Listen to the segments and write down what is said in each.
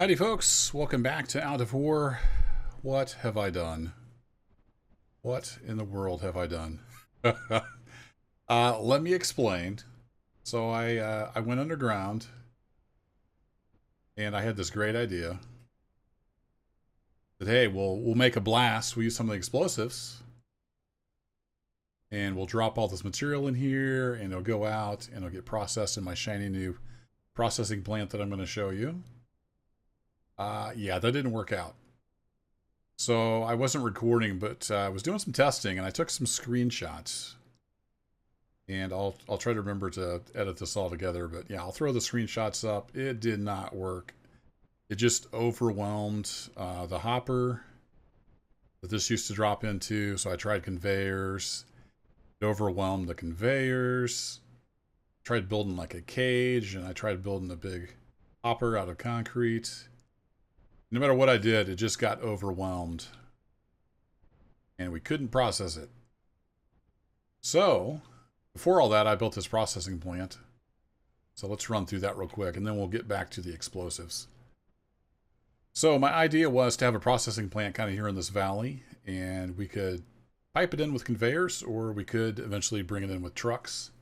Howdy folks, welcome back to Out of War. What have I done? What in the world have I done? Let me explain. So I went underground and I had this great idea that hey, we'll make a blast, we'll use some of the explosives and we'll drop all this material in here and it'll go out and it'll get processed in my shiny new processing plant that I'm going to show you. Yeah, that didn't work out. So I wasn't recording, but I was doing some testing and I took some screenshots. And I'll try to remember to edit this all together, but yeah, I'll throw the screenshots up. It did not work. It just overwhelmed the hopper that this used to drop into. So I tried conveyors. It overwhelmed the conveyors. Tried building like a cage, and I tried building a big hopper out of concrete. No matter what I did, it just got overwhelmed. And we couldn't process it. So, before all that, I built this processing plant. So let's run through that real quick, and then we'll get back to the explosives. So my idea was to have a processing plant kind of here in this valley, and we could pipe it in with conveyors, or we could eventually bring it in with trucks.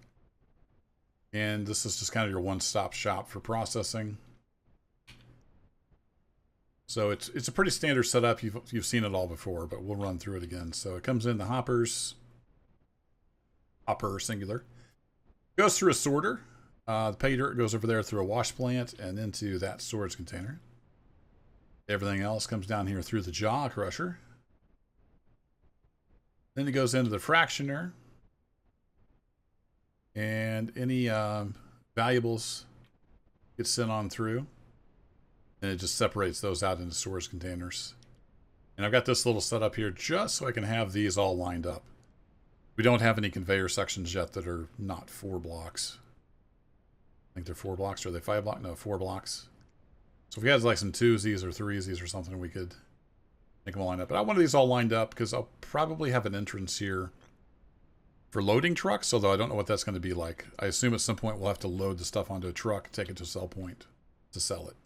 And this is just kind of your one-stop shop for processing. So it's a pretty standard setup. You've seen it all before, but we'll run through it again. So it comes in the hoppers, hopper singular, goes through a sorter. The pay dirt goes over there through a wash plant and into that storage container. Everything else comes down here through the jaw crusher. Then it goes into the fractioner, and any valuables get sent on through. And it just separates those out into storage containers. And I've got this little setup here just so I can have these all lined up. We don't have any conveyor sections yet that are not 4 blocks. I think they're 4 blocks. Are they 5 blocks? No, 4 blocks. So if we had like some 2s or 3s or something, we could make them all lined up. But I wanted these all lined up because I'll probably have an entrance here for loading trucks, although I don't know what that's going to be like. I assume at some point we'll have to load the stuff onto a truck, take it to a sell point to sell it.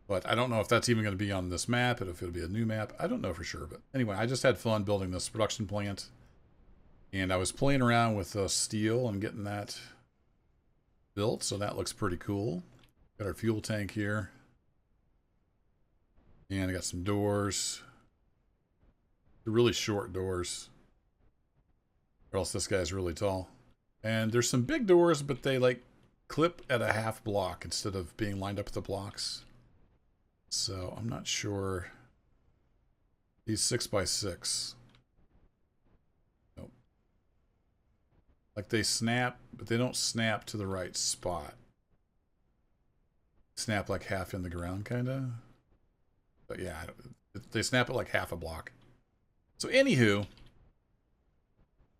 But I don't know if that's even going to be on this map, and if it'll be a new map. I don't know for sure. But anyway, I just had fun building this production plant. And I was playing around with steel and getting that built. So that looks pretty cool. Got our fuel tank here. And I got some doors. They're really short doors. Or else this guy's really tall. And there's some big doors, but they like clip at a half block instead of being lined up with the blocks. So I'm not sure. These 6x6. Nope. Like they snap, but they don't snap to the right spot. Snap like half in the ground, kind of. But yeah, they snap it like half a block. So anywho,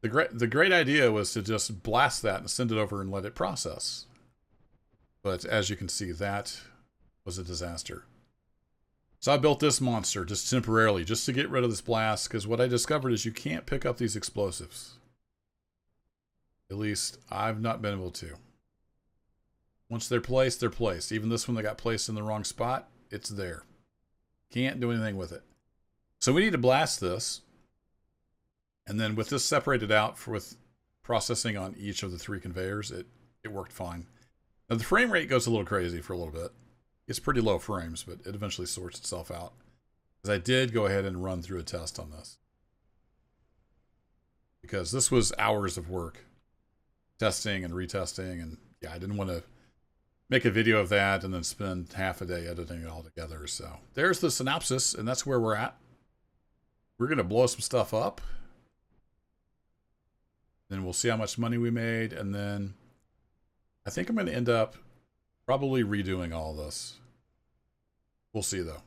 the great idea was to just blast that and send it over and let it process. But as you can see, that was a disaster. So I built this monster just temporarily, just to get rid of this blast, because what I discovered is you can't pick up these explosives. At least I've not been able to. Once they're placed, they're placed. Even this one that got placed in the wrong spot, it's there. Can't do anything with it. So we need to blast this. And then with this separated out with processing on each of the 3 conveyors, it worked fine. Now the frame rate goes a little crazy for a little bit. It's pretty low frames, but it eventually sorts itself out. Because I did go ahead and run through a test on this. Because this was hours of work. Testing and retesting. And yeah, I didn't want to make a video of that and then spend half a day editing it all together. So there's the synopsis, and that's where we're at. We're going to blow some stuff up. Then we'll see how much money we made. And then I think I'm going to end up probably redoing all this. We'll see though.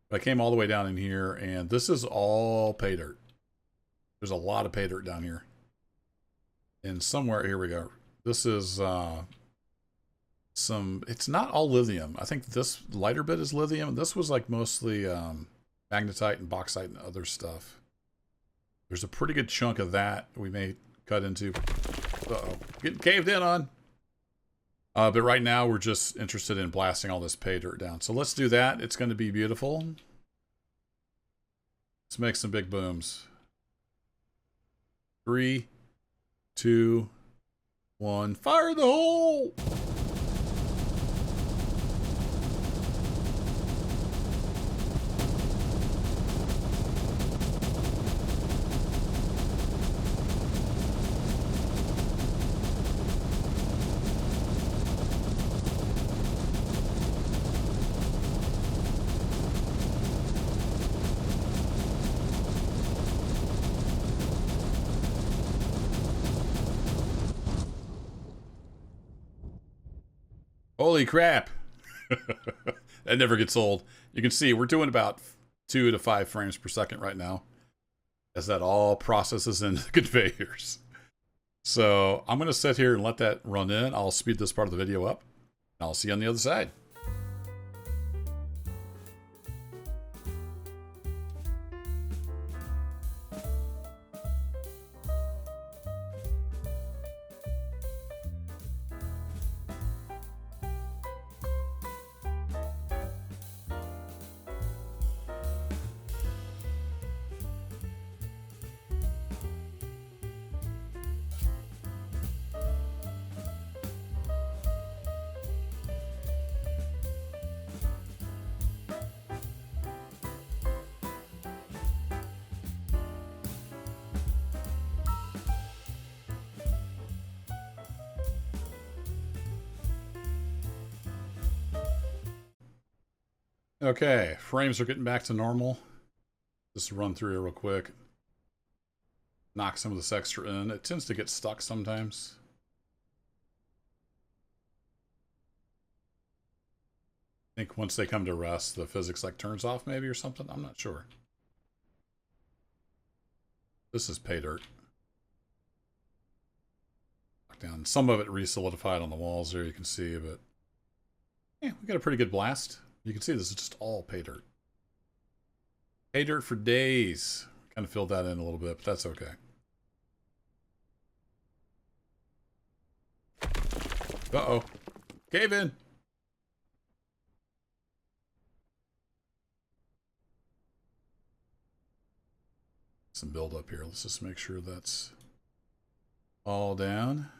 But I came all the way down in here, and this is all pay dirt. There's a lot of pay dirt down here. And somewhere, here we go. This is it's not all lithium. I think this lighter bit is lithium. This was like mostly magnetite and bauxite and other stuff. There's a pretty good chunk of that we may cut into. Uh-oh. Getting caved in on. But right now we're just interested in blasting all this pay dirt down. So let's do that. It's going to be beautiful. Let's make some big booms. 3, 2, 1. Fire the hole! Holy crap. That never gets old. You can see we're doing about 2 to 5 frames per second right now as that all processes into the conveyors. So I'm going to sit here and let that run in. I'll speed this part of the video up. And I'll see you on the other side. Okay, frames are getting back to normal. Just run through here real quick. Knock some of this extra in. It tends to get stuck sometimes. I think once they come to rest, the physics like turns off maybe or something. I'm not sure. This is pay dirt. Down. Some of it re-solidified on the walls there, you can see, but yeah, we got a pretty good blast. You can see this is just all pay dirt. Pay dirt for days. Kind of filled that in a little bit, but that's okay. Uh-oh. Cave in. Some build up here. Let's just make sure that's all down.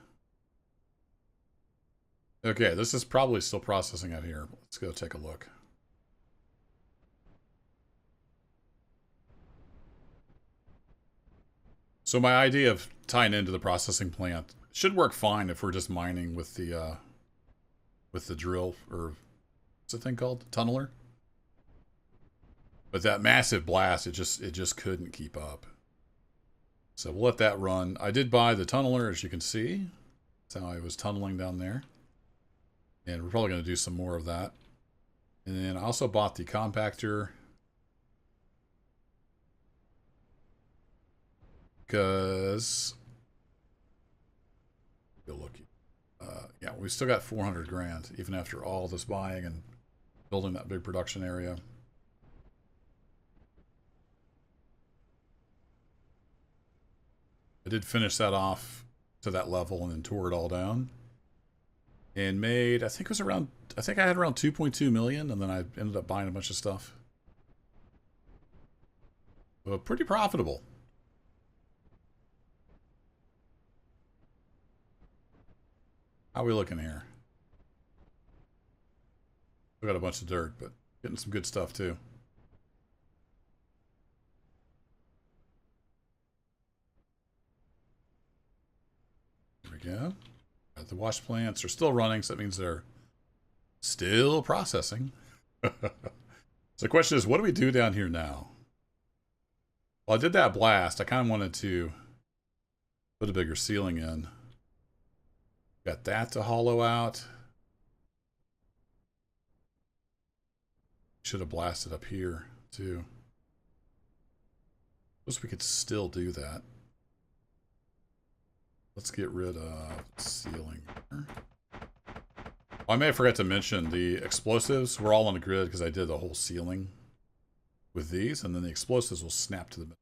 Okay, this is probably still processing out here. Let's go take a look. So my idea of tying into the processing plant should work fine if we're just mining with the drill, or what's the thing called? Tunneler. But that massive blast, it just couldn't keep up. So we'll let that run. I did buy the tunneler, as you can see. That's how I was tunneling down there. And we're probably going to do some more of that. And then I also bought the compactor. Because... go look. Yeah, we still got 400 grand, even after all this buying and building that big production area. I did finish that off to that level and then tore it all down. And made, I think it was around, I think I had around 2.2 million, and then I ended up buying a bunch of stuff. But pretty profitable. How are we looking here? We got a bunch of dirt, but getting some good stuff too. There we go. The wash plants are still running, so that means they're still processing. So the question is, what do we do down here now? Well, I did that blast. I kind of wanted to put a bigger ceiling in. Got that to hollow out. Should have blasted up here, too. Suppose we could still do that. Let's get rid of ceiling. Oh, I may have forgot to mention the explosives were all on the grid because I did the whole ceiling with these, and then the explosives will snap to the middle.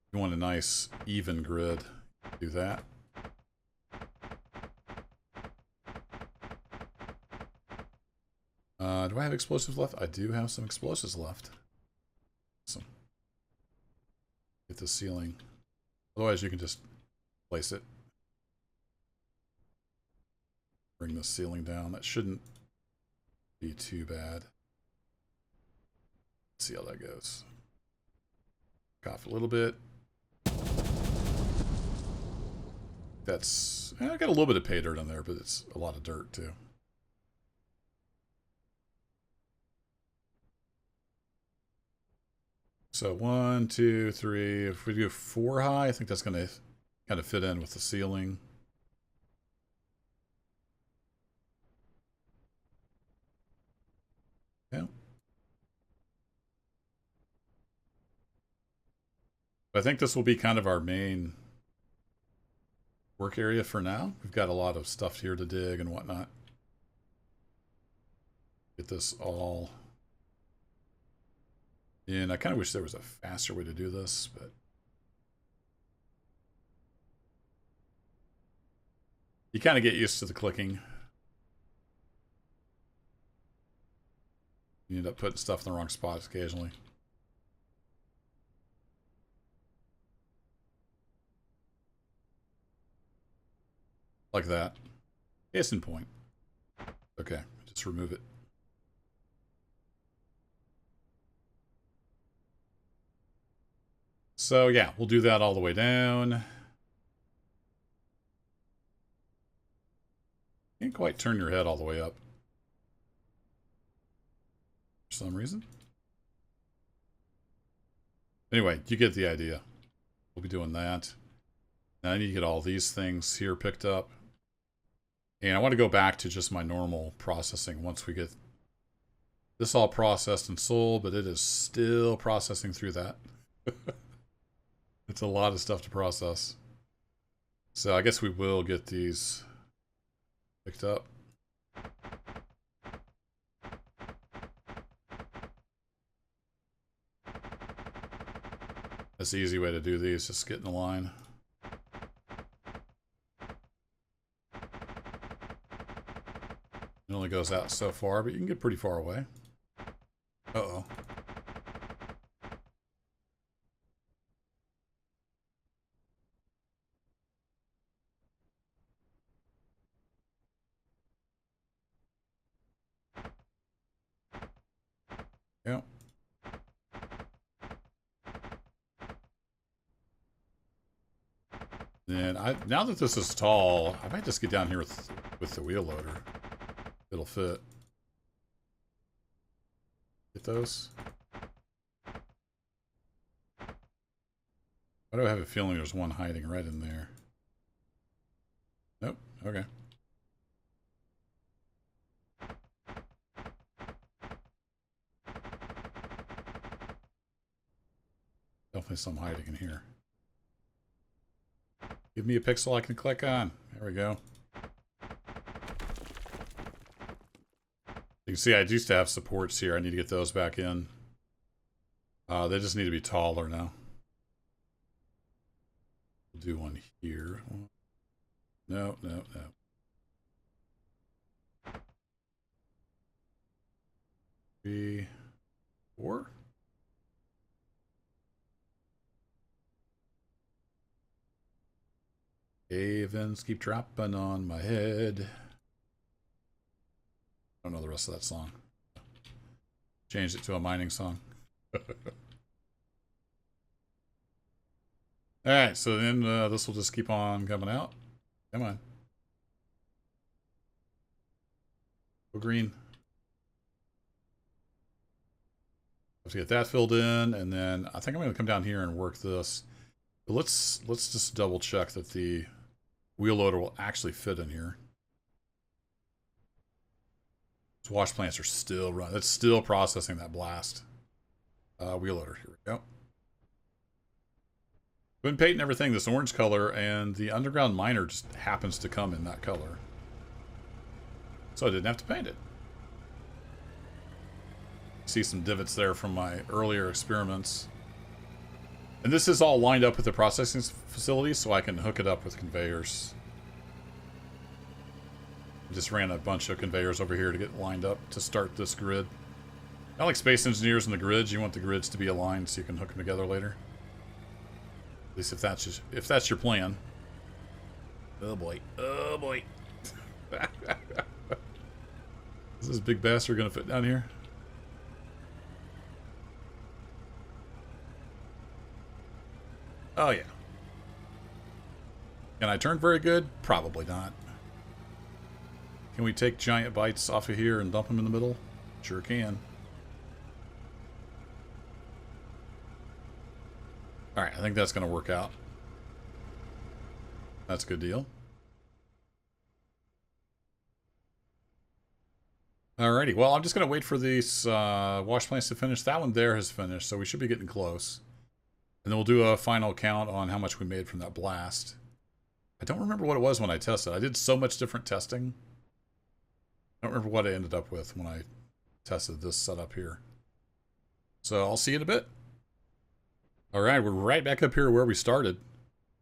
If you want a nice even grid, do that. Do I have explosives left? I do have some explosives left. Awesome. Get the ceiling. Otherwise, you can just place it. Bring the ceiling down. That shouldn't be too bad. Let's see how that goes. Off a little bit. That's... I got a little bit of pay dirt on there, but it's a lot of dirt, too. So 1, 2, 3. If we do 4 high, I think that's going to kind of fit in with the ceiling. Yeah. I think this will be kind of our main work area for now. We've got a lot of stuff here to dig and whatnot. Get this all in. I kind of wish there was a faster way to do this, but you kind of get used to the clicking. You end up putting stuff in the wrong spots occasionally. Like that. Case in point. Okay, just remove it. So yeah, we'll do that all the way down. Can't quite turn your head all the way up. For some reason. Anyway, you get the idea. We'll be doing that. Now I need to get all these things here picked up. And I want to go back to just my normal processing once we get this all processed and sold, but it is still processing through that. It's a lot of stuff to process. So I guess we will get these picked up. That's the easy way to do these, just get in the line. It only goes out so far, but you can get pretty far away. Uh-oh. Yep. And now that this is tall, I might just get down here with the wheel loader. It'll fit. Get those. Why do I have a feeling there's one hiding right in there? Nope. Okay. Definitely some hiding in here. Give me a pixel I can click on. There we go. You can see I used to have supports here. I need to get those back in. They just need to be taller now. We'll do one here. No, no, no. 3, 4. Havens keep dropping on my head. I don't know the rest of that song. Changed it to a mining song. Alright, so then this will just keep on coming out. Come on. Go green. Have to get that filled in, and then I think I'm going to come down here and work this. But let's just double check that the wheel loader will actually fit in here. These wash plants are still running. It's still processing that blast. Wheel loader. Here we go. Been painting everything this orange color, and the underground miner just happens to come in that color. So I didn't have to paint it. See some divots there from my earlier experiments. And this is all lined up with the processing facility, so I can hook it up with conveyors. Just ran a bunch of conveyors over here to get lined up to start this grid. Not like Space Engineers and the grids. You want the grids to be aligned so you can hook them together later. At least if that's your plan. Oh boy. Oh boy. Is this big bastard gonna fit down here? Oh yeah. Can I turn very good? Probably not. Can we take giant bites off of here and dump them in the middle? Sure can. Alright, I think that's going to work out. That's a good deal. Alrighty, well, I'm just going to wait for these wash plants to finish. That one there has finished, so we should be getting close. And then we'll do a final count on how much we made from that blast. I don't remember what it was when I tested. I did so much different testing. I don't remember what I ended up with when I tested this setup here. So I'll see you in a bit. Alright, we're right back up here where we started.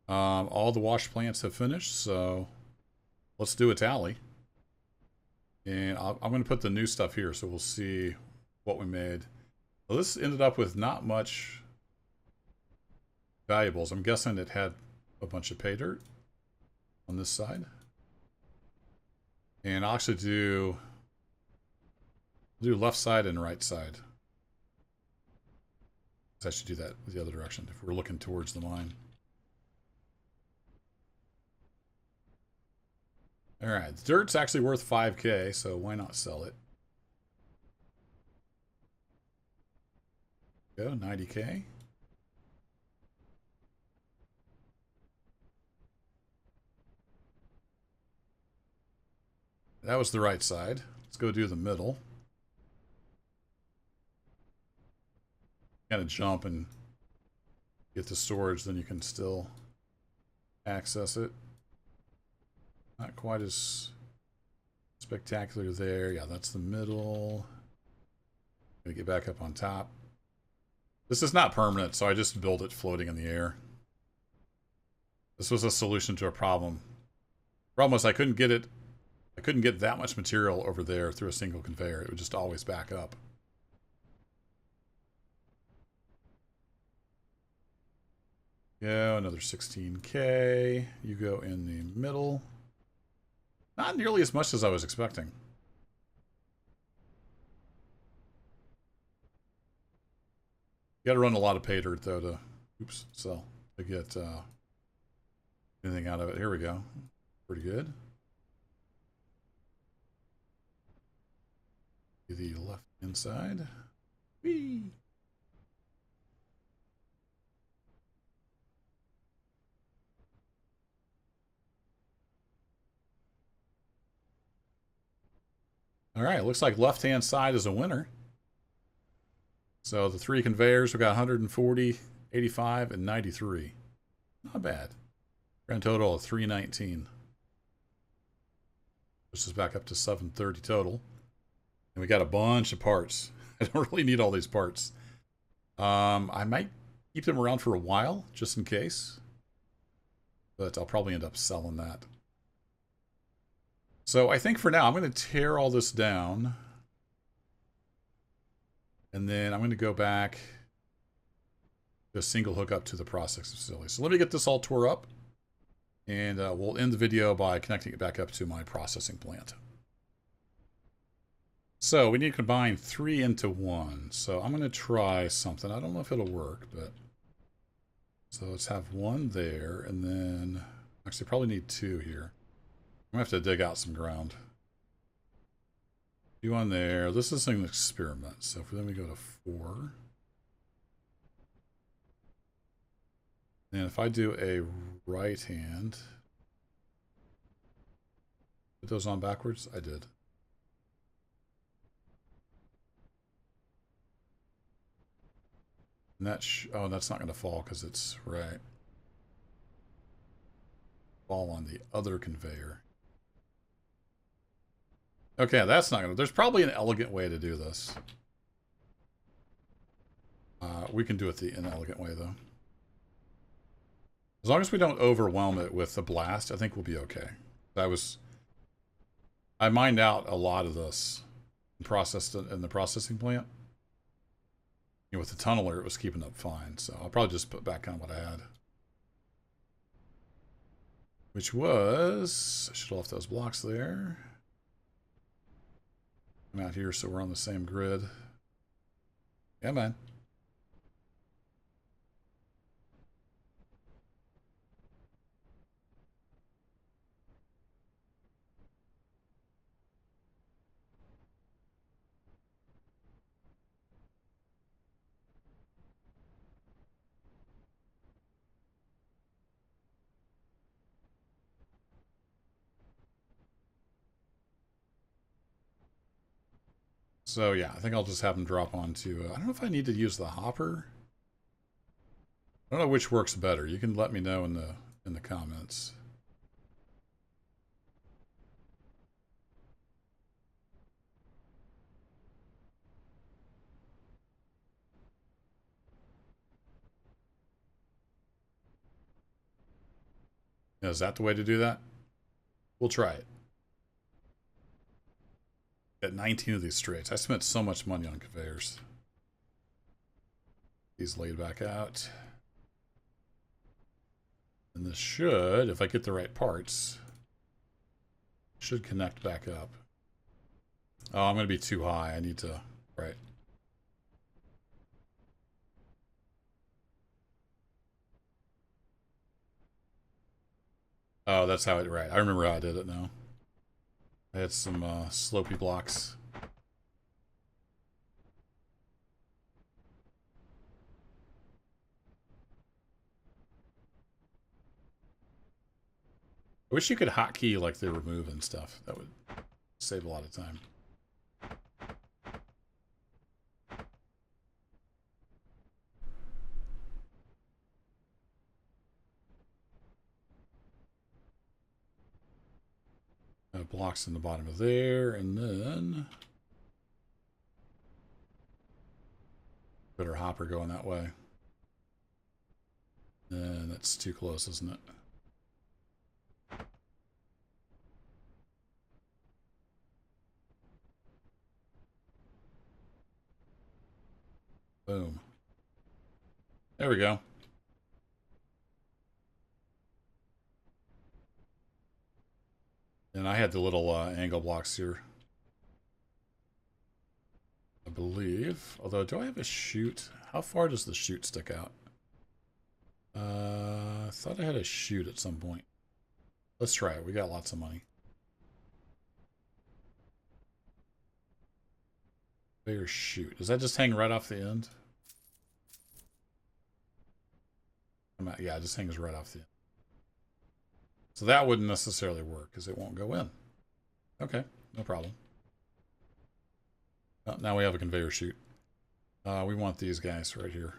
All the wash plants have finished, so let's do a tally. And I'm going to put the new stuff here, so we'll see what we made. Well, this ended up with not much valuables. I'm guessing it had a bunch of pay dirt on this side. And I'll actually do left side and right side. I should do that the other direction if we're looking towards the mine. Alright, the dirt's actually worth 5K, so why not sell it? Go, 90K. That was the right side. Let's go do the middle. Kind of jump and get the storage, then you can still access it. Not quite as spectacular there. Yeah, that's the middle. Gonna get back up on top. This is not permanent, so I just built it floating in the air. This was a solution to a problem. Problem was I couldn't get that much material over there through a single conveyor. It would just always back up. Go, another 16K. You go in the middle. Not nearly as much as I was expecting. You gotta run a lot of pay dirt though to get anything out of it. Here we go. Pretty good. To the left hand side. Whee! Alright, looks like left-hand side is a winner. So the three conveyors, we got 140, 85, and 93. Not bad. Grand total of 319. This is back up to 730 total. And we got a bunch of parts. I don't really need all these parts. I might keep them around for a while, just in case. But I'll probably end up selling that. So I think for now, I'm going to tear all this down. And then I'm going to go back to a single hookup to the processing facility. So let me get this all tore up. And we'll end the video by connecting it back up to my processing plant. So we need to combine 3 into 1. So I'm going to try something. I don't know if it'll work, but... So let's have 1 there, and then... Actually, probably need 2 here. I'm going to have to dig out some ground. 2 on there. This is an experiment. So for then we go to 4. And if I do a right hand... Put those on backwards? I did. And oh, that's not going to fall because it's right. Fall on the other conveyor. Okay, that's not going to... There's probably an elegant way to do this. We can do it the inelegant way, though. As long as we don't overwhelm it with the blast, I think we'll be okay. I I mined out a lot of this and processed it in the processing plant. You know, with the tunneler, it was keeping up fine. So I'll probably just put back on what I had. Which was... I should have left those blocks there. I'm out here so we're on the same grid. Yeah, man. So yeah, I think I'll just have them drop onto... I don't know if I need to use the hopper. I don't know which works better. You can let me know in the comments. Now, is that the way to do that? We'll try it. Got 19 of these straights. I spent so much money on conveyors. These laid back out. And this should, if I get the right parts, should connect back up. Oh, I'm going to be too high. I need to... Right. Oh, that's how it... Right. I remember how I did it now. I had some slopey blocks. I wish you could hotkey like the remove and stuff. That would save a lot of time. Blocks in the bottom of there, and then better hopper going that way. And that's too close, isn't it? Boom. There we go. And I had the little angle blocks here, I believe. Although, do I have a chute? How far does the chute stick out? I thought I had a chute at some point. Let's try it. We got lots of money. Conveyor chute. Does that just hang right off the end? Yeah, it just hangs right off the end. So that wouldn't necessarily work because it won't go in. Okay, no problem. Oh, now we have a conveyor chute. We want these guys right here.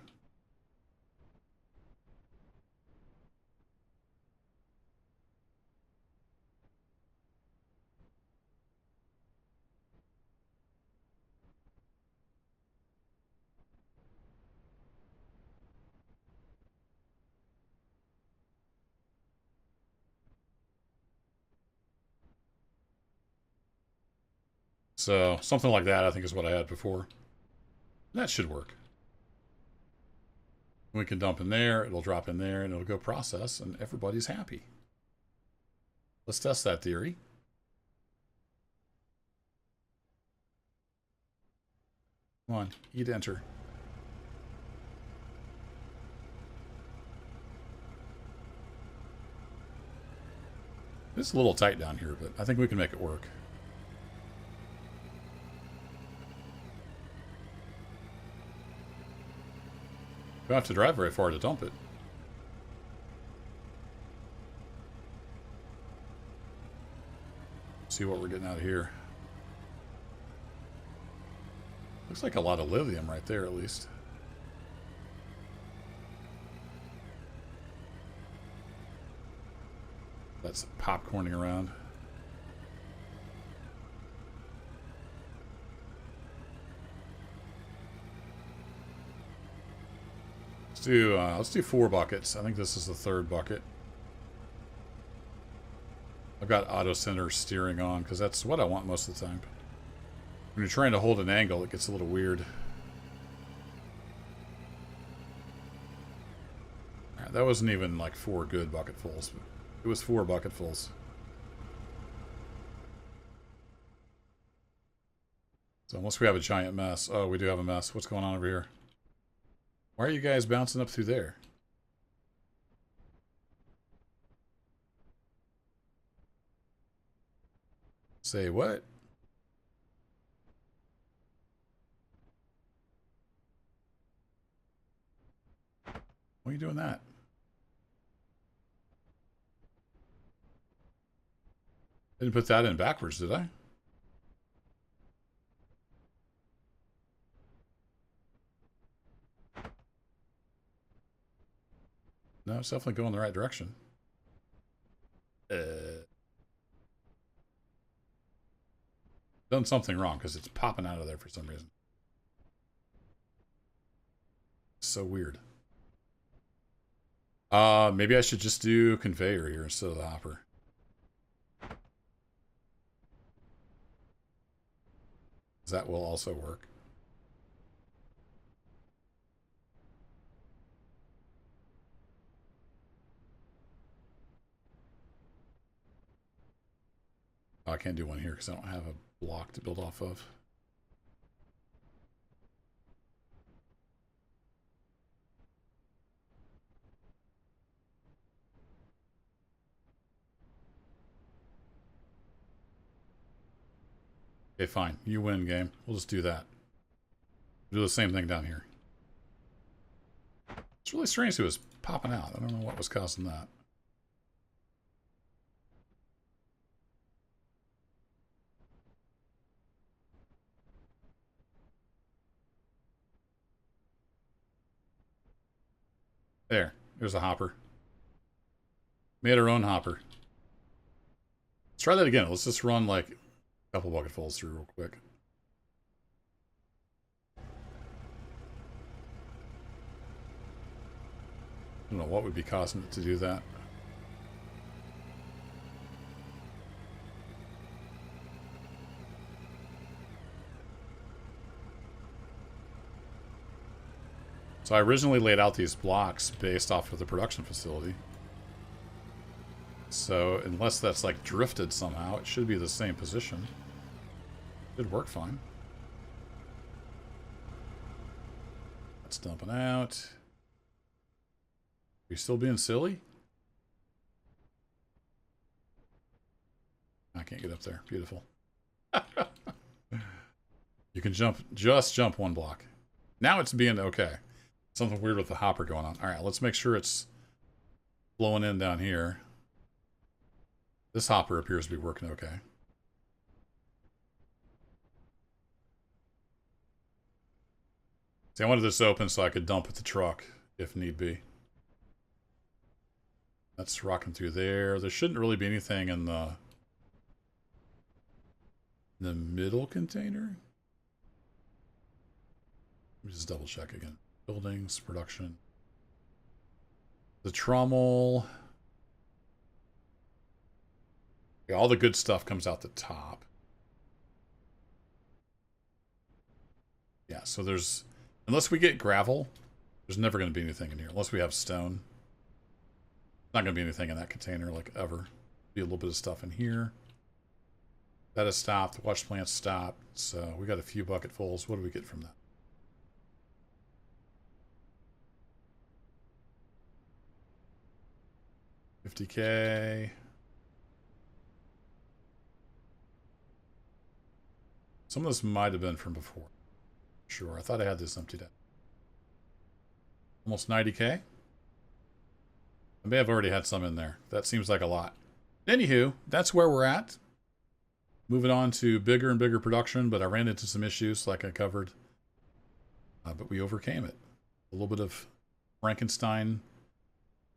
So something like that, I think, is what I had before. That should work. We can dump in there, it'll drop in there, and it'll go process, and everybody's happy. Let's test that theory. Come on, eat enter. It's a little tight down here, but I think we can make it work. Don't have to drive very far to dump it. See what we're getting out of here. Looks like a lot of lithium right there, at least. That's popcorning around. Let's do 4 buckets. I think this is the 3rd bucket. I've got auto center steering on because that's what I want most of the time. When you're trying to hold an angle, it gets a little weird. Right, that wasn't even like 4 good bucketfuls. It was 4 bucketfuls. So unless we have a giant mess. Oh, we do have a mess. What's going on over here? Why are you guys bouncing up through there? Say what? Why are you doing that? Didn't put that in backwards, did I? No, it's definitely going the right direction. Done something wrong because it's popping out of there for some reason. So weird. Maybe I should just do conveyor here instead of the hopper. That will also work. Oh, I can't do one here because I don't have a block to build off of. Okay, fine. You win, game. We'll just do that. We'll do the same thing down here. It's really strange it was popping out. I don't know what was causing that. There's a hopper. Made our own hopper. Let's try that again. Let's just run like a couple bucketfuls through real quick. I don't know what would be causing it to do that. So I originally laid out these blocks based off of the production facility. So unless that's like drifted somehow, it should be the same position. Should work fine. That's dumping out. Are you still being silly? I can't get up there. Beautiful. You can just jump 1 block. Now it's being okay. Something weird with the hopper going on. All right, let's make sure it's flowing in down here. This hopper appears to be working okay. See, I wanted this open so I could dump at the truck if need be. That's rocking through there. There shouldn't really be anything in the middle container. Let me just double check again. Buildings, production. The trommel. Yeah, all the good stuff comes out the top. Yeah, so there's... Unless we get gravel, there's never going to be anything in here. Unless we have stone. Not going to be anything in that container, like, ever. Be a little bit of stuff in here. That has stopped. The wash plant stopped. So we got a few bucketfuls. What do we get from that? $50K. Some of this might have been from before. Sure, I thought I had this emptied out. Almost 90K. I may have already had some in there. That seems like a lot. Anywho, that's where we're at. Moving on to bigger and bigger production, but I ran into some issues like I covered. But we overcame it. A little bit of Frankenstein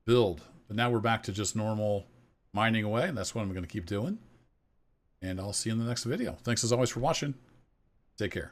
build. But now we're back to just normal mining away, and that's what I'm going to keep doing. And I'll see you in the next video. Thanks as always for watching. Take care.